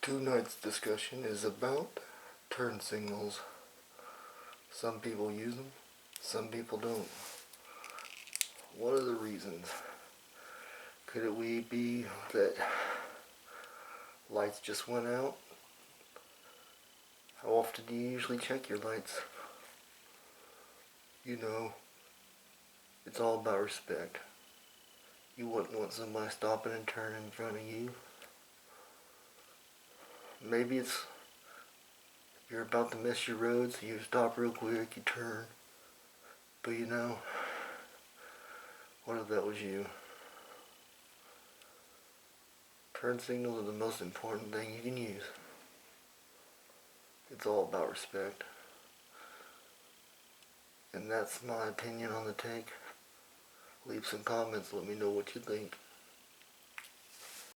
Tonight's discussion is about turn signals. Some people use them, some people don't. What are the reasons? Could it be that lights just went out? How often do you usually check your lights? You know, it's all about respect. You wouldn't want somebody stopping and turning in front of you. Maybe it's you're about to miss your road, so you stop real quick, you turn. But you know, what if that was you? Turn signals are the most important thing you can use. It's all about respect. And that's my opinion on the take. Leave some comments, let me know what you think.